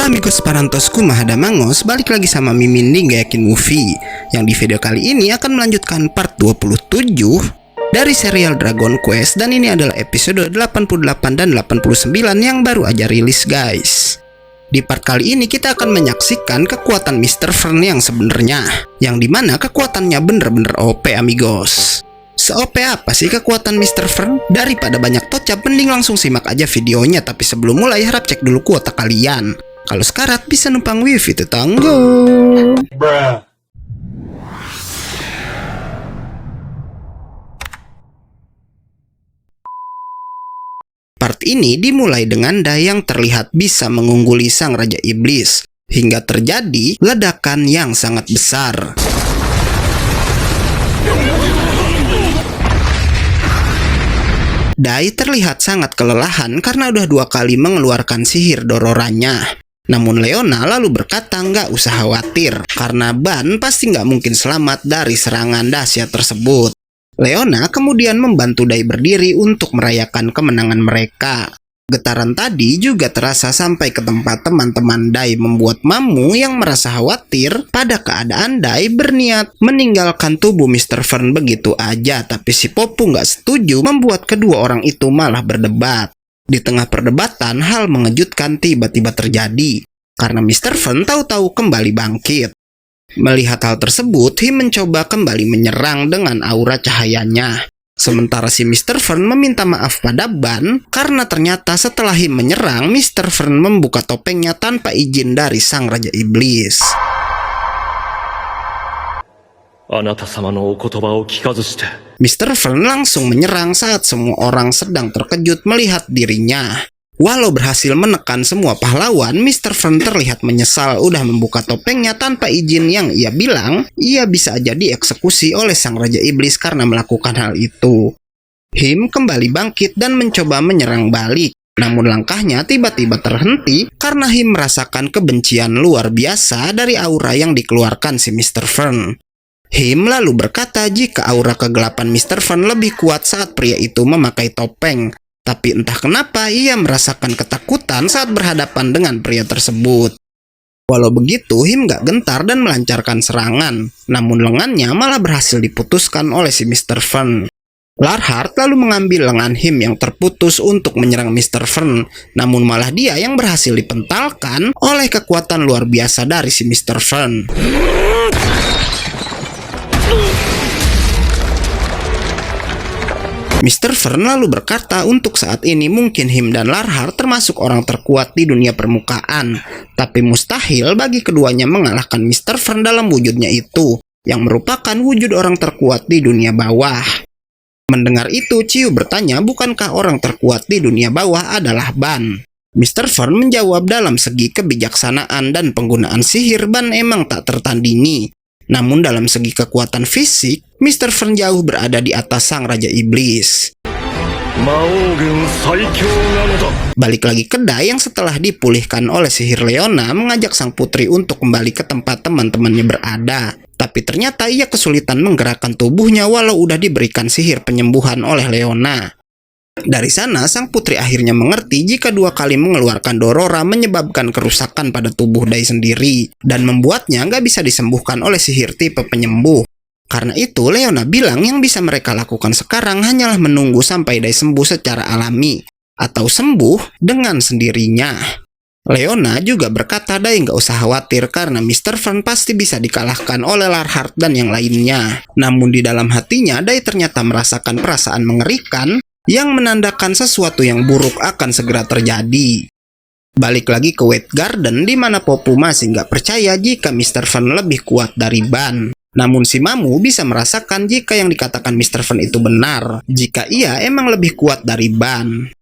Halo amigos parantosku Mahada Mangos, balik lagi sama Mimin di Nggak Yakin Movie, yang di video kali ini akan melanjutkan part 27 dari serial Dragon Quest, dan ini adalah episode 88 dan 89 yang baru aja rilis guys. Di part kali ini kita akan menyaksikan kekuatan Mr. Fern yang sebenarnya, yang dimana kekuatannya bener-bener OP amigos. Se-OP apa sih kekuatan Mr. Fern? Daripada banyak tocap, mending langsung simak aja videonya. Tapi sebelum mulai harap cek dulu kuota kalian. Kalau sekarat bisa numpang wifi tetangga. Part ini dimulai dengan Dai yang terlihat bisa mengungguli sang Raja Iblis, hingga terjadi ledakan yang sangat besar. Dai terlihat sangat kelelahan karena udah 2 kali mengeluarkan sihir Dororanya. Namun Leona lalu berkata nggak usah khawatir, karena Ban pasti nggak mungkin selamat dari serangan dahsyat tersebut. Leona kemudian membantu Dai berdiri untuk merayakan kemenangan mereka. Getaran tadi juga terasa sampai ke tempat teman-teman Dai, membuat Mamu yang merasa khawatir pada keadaan Dai berniat meninggalkan tubuh Mr. Fern begitu aja. Tapi si Popu nggak setuju, membuat kedua orang itu malah berdebat. Di tengah perdebatan, hal mengejutkan tiba-tiba terjadi, karena Mr. Fern tahu-tahu kembali bangkit. Melihat hal tersebut, Him mencoba kembali menyerang dengan aura cahayanya. Sementara si Mr. Fern meminta maaf pada Ban karena ternyata setelah Him menyerang, Mr. Fern membuka topengnya tanpa izin dari sang Raja Iblis. Mr. Fern langsung menyerang saat semua orang sedang terkejut melihat dirinya. Walau berhasil menekan semua pahlawan, Mr. Fern terlihat menyesal udah membuka topengnya tanpa izin, yang ia bilang ia bisa aja dieksekusi oleh sang Raja Iblis karena melakukan hal itu. Him kembali bangkit dan mencoba menyerang balik. Namun langkahnya tiba-tiba terhenti karena Him merasakan kebencian luar biasa dari aura yang dikeluarkan si Mr. Fern. Him lalu berkata jika aura kegelapan Mr. Fern lebih kuat saat pria itu memakai topeng. Tapi entah kenapa ia merasakan ketakutan saat berhadapan dengan pria tersebut. Walau begitu, Him gak gentar dan melancarkan serangan. Namun lengannya malah berhasil diputuskan oleh si Mr. Fern. Larhart lalu mengambil lengan Him yang terputus untuk menyerang Mr. Fern. Namun malah dia yang berhasil dipentalkan oleh kekuatan luar biasa dari si Mr. Fern. Mr. Fern lalu berkata untuk saat ini mungkin Him dan Larhart termasuk orang terkuat di dunia permukaan. Tapi mustahil bagi keduanya mengalahkan Mr. Fern dalam wujudnya itu, yang merupakan wujud orang terkuat di dunia bawah. Mendengar itu, Ciu bertanya bukankah orang terkuat di dunia bawah adalah Ban. Mr. Fern menjawab dalam segi kebijaksanaan dan penggunaan sihir Ban emang tak tertandingi. Namun dalam segi kekuatan fisik, Mr. Fern jauh berada di atas sang Raja Iblis. Balik lagi ke Dai yang setelah dipulihkan oleh sihir Leona mengajak sang putri untuk kembali ke tempat teman-temannya berada. Tapi ternyata ia kesulitan menggerakkan tubuhnya walau udah diberikan sihir penyembuhan oleh Leona. Dari sana, sang putri akhirnya mengerti jika 2 kali mengeluarkan Dorora menyebabkan kerusakan pada tubuh Dai sendiri, dan membuatnya nggak bisa disembuhkan oleh sihir tipe penyembuh. Karena itu, Leona bilang yang bisa mereka lakukan sekarang hanyalah menunggu sampai Dai sembuh secara alami, atau sembuh dengan sendirinya. Leona juga berkata Dai nggak usah khawatir karena Mr. Fern pasti bisa dikalahkan oleh Larhart dan yang lainnya. Namun di dalam hatinya, Dai ternyata merasakan perasaan mengerikan yang menandakan sesuatu yang buruk akan segera terjadi. Balik lagi ke White Garden, di mana Popu masih nggak percaya jika Mr. Fern lebih kuat dari Ban. Namun si Mamu bisa merasakan jika yang dikatakan Mr. Fern itu benar, jika ia emang lebih kuat dari Ban.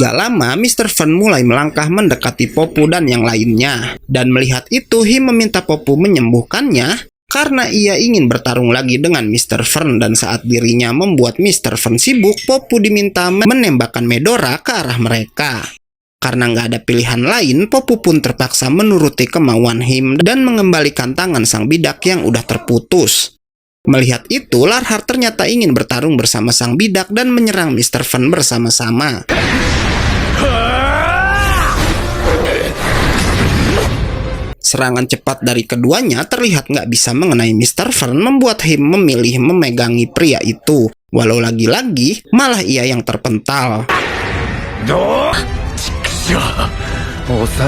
Gak lama, Mr. Fern mulai melangkah mendekati Popu dan yang lainnya. Dan melihat itu, Him meminta Popu menyembuhkannya karena ia ingin bertarung lagi dengan Mr. Fern, dan saat dirinya membuat Mr. Fern sibuk, Popu diminta menembakkan Medora ke arah mereka. Karena nggak ada pilihan lain, Popu pun terpaksa menuruti kemauan Him dan mengembalikan tangan sang bidak yang udah terputus. Melihat itu, Larhart ternyata ingin bertarung bersama sang bidak dan menyerang Mr. Fern bersama-sama. Serangan cepat dari keduanya terlihat nggak bisa mengenai Mr. Fern, membuat Him memilih memegangi pria itu. Walau lagi-lagi, malah ia yang terpental.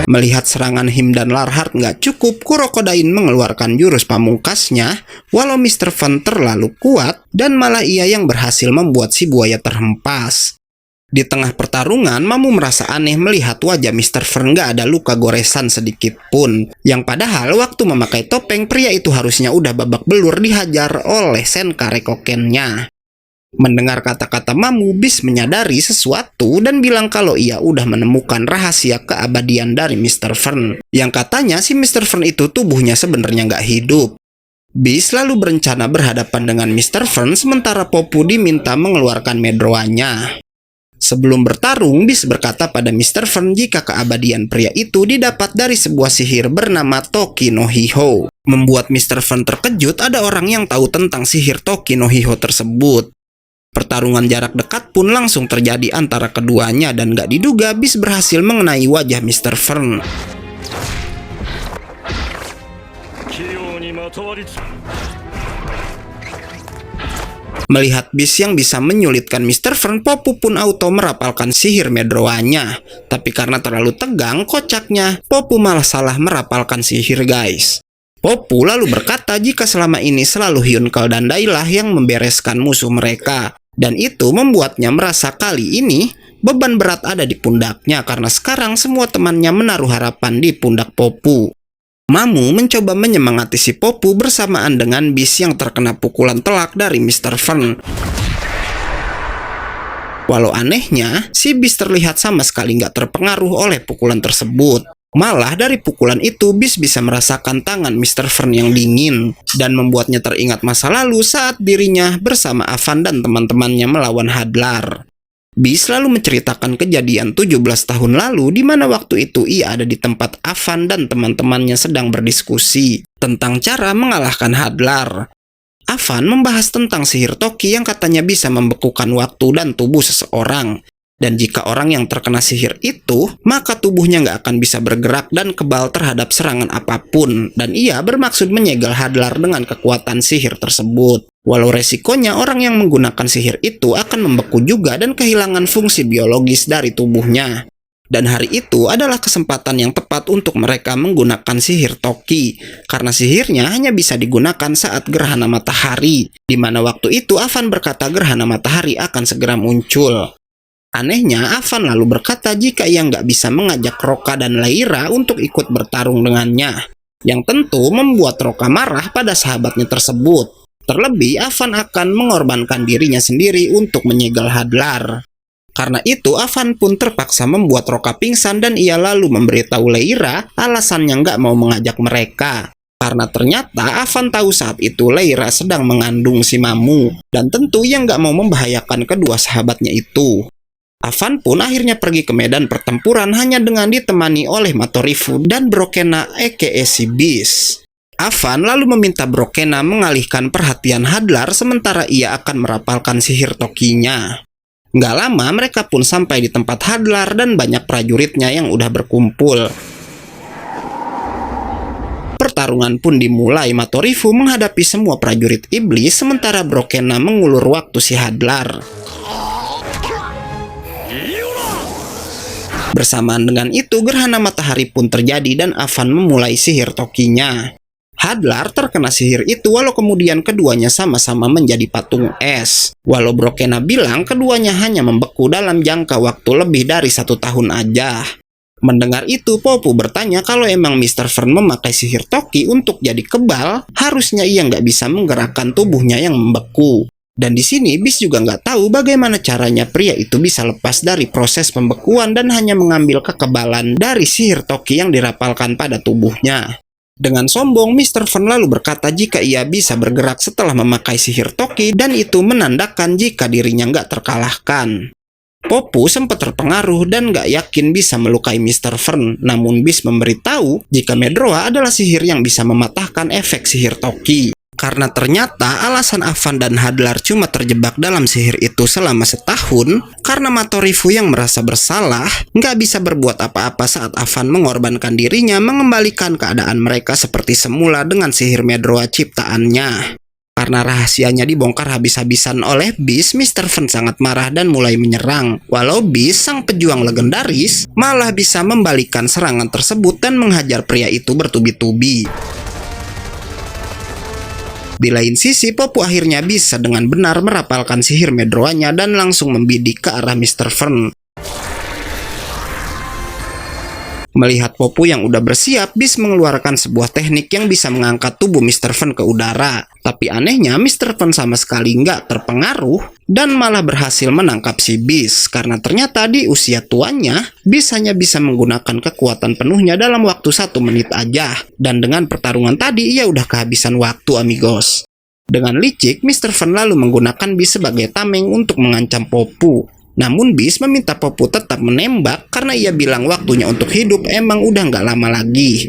Melihat serangan Him dan Larhart nggak cukup, Kurokodain mengeluarkan jurus pamungkasnya, walau Mr. Fern terlalu kuat, dan malah ia yang berhasil membuat si buaya terhempas. Di tengah pertarungan, Mamu merasa aneh melihat wajah Mr. Fern nggak ada luka goresan sedikit pun. Yang padahal waktu memakai topeng, pria itu harusnya udah babak belur dihajar oleh Senkare Kokennya. Mendengar kata-kata Mamu, Beast menyadari sesuatu dan bilang kalau ia udah menemukan rahasia keabadian dari Mr. Fern. Yang katanya si Mr. Fern itu tubuhnya sebenarnya nggak hidup. Beast lalu berencana berhadapan dengan Mr. Fern, sementara Popu diminta mengeluarkan medroanya. Sebelum bertarung, Beast berkata pada Mr. Fern jika keabadian pria itu didapat dari sebuah sihir bernama Toki no Hiho. Membuat Mr. Fern terkejut, ada orang yang tahu tentang sihir Toki no Hiho tersebut. Pertarungan jarak dekat pun langsung terjadi antara keduanya dan gak diduga Beast berhasil mengenai wajah Mr. Fern. Melihat Beast yang bisa menyulitkan Mr. Fern, Popu pun auto merapalkan sihir medroanya. Tapi karena terlalu tegang, kocaknya Popu malah salah merapalkan sihir, guys. Popu lalu berkata jika selama ini selalu Hyunkal dan Dailah yang membereskan musuh mereka. Dan itu membuatnya merasa kali ini beban berat ada di pundaknya karena sekarang semua temannya menaruh harapan di pundak Popu. Mamu mencoba menyemangati si Popu bersamaan dengan Beast yang terkena pukulan telak dari Mr. Fern. Walau anehnya, si Beast terlihat sama sekali nggak terpengaruh oleh pukulan tersebut. Malah dari pukulan itu, Beast bisa merasakan tangan Mr. Fern yang dingin dan membuatnya teringat masa lalu saat dirinya bersama Avan dan teman-temannya melawan Hadlar. Beast lalu menceritakan kejadian 17 tahun lalu di mana waktu itu ia ada di tempat Avan dan teman-temannya sedang berdiskusi tentang cara mengalahkan Hadlar. Avan membahas tentang sihir Toki yang katanya bisa membekukan waktu dan tubuh seseorang. Dan jika orang yang terkena sihir itu, maka tubuhnya nggak akan bisa bergerak dan kebal terhadap serangan apapun. Dan ia bermaksud menyegel Hadlar dengan kekuatan sihir tersebut. Walau resikonya orang yang menggunakan sihir itu akan membeku juga dan kehilangan fungsi biologis dari tubuhnya. Dan hari itu adalah kesempatan yang tepat untuk mereka menggunakan sihir Toki. Karena sihirnya hanya bisa digunakan saat gerhana matahari. Di mana waktu itu Avan berkata gerhana matahari akan segera muncul. Anehnya, Avan lalu berkata jika ia nggak bisa mengajak Roka dan Leira untuk ikut bertarung dengannya. Yang tentu membuat Roka marah pada sahabatnya tersebut. Terlebih, Avan akan mengorbankan dirinya sendiri untuk menyegel Hadlar. Karena itu, Avan pun terpaksa membuat Roka pingsan dan ia lalu memberitahu Leira alasannya nggak mau mengajak mereka. Karena ternyata Avan tahu saat itu Leira sedang mengandung si Mamu. Dan tentu ia nggak mau membahayakan kedua sahabatnya itu. Avan pun akhirnya pergi ke medan pertempuran hanya dengan ditemani oleh Matorifu dan Brokena aka si Beast. Avan lalu meminta Brokena mengalihkan perhatian Hadlar sementara ia akan merapalkan sihir Tokinya. Nggak lama mereka pun sampai di tempat Hadlar dan banyak prajuritnya yang udah berkumpul. Pertarungan pun dimulai. Matorifu menghadapi semua prajurit iblis sementara Brokena mengulur waktu si Hadlar. Bersamaan dengan itu, gerhana matahari pun terjadi dan Avan memulai sihir Tokinya. Hadlar terkena sihir itu walau kemudian keduanya sama-sama menjadi patung es. Walau Brokena bilang keduanya hanya membeku dalam jangka waktu lebih dari 1 tahun aja. Mendengar itu, Popu bertanya kalau emang Mr. Fern memakai sihir Toki untuk jadi kebal, harusnya ia nggak bisa menggerakkan tubuhnya yang membeku. Dan di sini Beast juga nggak tahu bagaimana caranya pria itu bisa lepas dari proses pembekuan dan hanya mengambil kekebalan dari sihir Toki yang dirapalkan pada tubuhnya. Dengan sombong, Mr. Fern lalu berkata jika ia bisa bergerak setelah memakai sihir Toki dan itu menandakan jika dirinya nggak terkalahkan. Popu sempat terpengaruh dan nggak yakin bisa melukai Mr. Fern, namun Beast memberitahu jika Medroa adalah sihir yang bisa mematahkan efek sihir Toki. Karena ternyata alasan Avan dan Hadlar cuma terjebak dalam sihir itu selama setahun karena Matorifu yang merasa bersalah nggak bisa berbuat apa-apa saat Avan mengorbankan dirinya mengembalikan keadaan mereka seperti semula dengan sihir Medroa ciptaannya. Karena rahasianya dibongkar habis-habisan oleh Beast, Mr. Fen sangat marah dan mulai menyerang. Walau Beast, sang pejuang legendaris, malah bisa membalikan serangan tersebut dan menghajar pria itu bertubi-tubi. Di lain sisi, Popu akhirnya bisa dengan benar merapalkan sihir Medroanya dan langsung membidik ke arah Mr. Fen. Melihat Popu yang udah bersiap, Beast mengeluarkan sebuah teknik yang bisa mengangkat tubuh Mr. Fen ke udara. Tapi anehnya, Mr. Fen sama sekali nggak terpengaruh dan malah berhasil menangkap si Beast. Karena ternyata di usia tuanya, Beast hanya bisa menggunakan kekuatan penuhnya dalam waktu 1 menit aja. Dan dengan pertarungan tadi, ia udah kehabisan waktu, amigos. Dengan licik, Mr. Fen lalu menggunakan Beast sebagai tameng untuk mengancam Popu. Namun Beast meminta Popu tetap menembak karena ia bilang waktunya untuk hidup emang udah nggak lama lagi.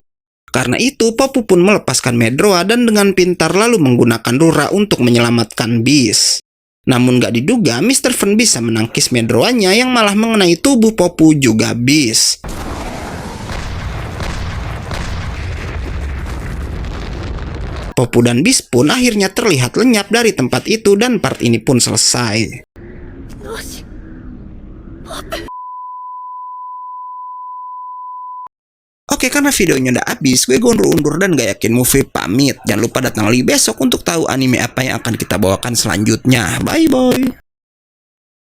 Karena itu Popu pun melepaskan Medroa dan dengan pintar lalu menggunakan Rura untuk menyelamatkan Beast. Namun nggak diduga Mr. Fen bisa menangkis Medroanya yang malah mengenai tubuh Popu juga Beast. Popu dan Beast pun akhirnya terlihat lenyap dari tempat itu dan part ini pun selesai. Oke, karena videonya udah habis, gue undur dan gak yakin movie pamit. Jangan lupa datang lagi besok untuk tahu anime apa yang akan kita bawakan selanjutnya. Bye bye.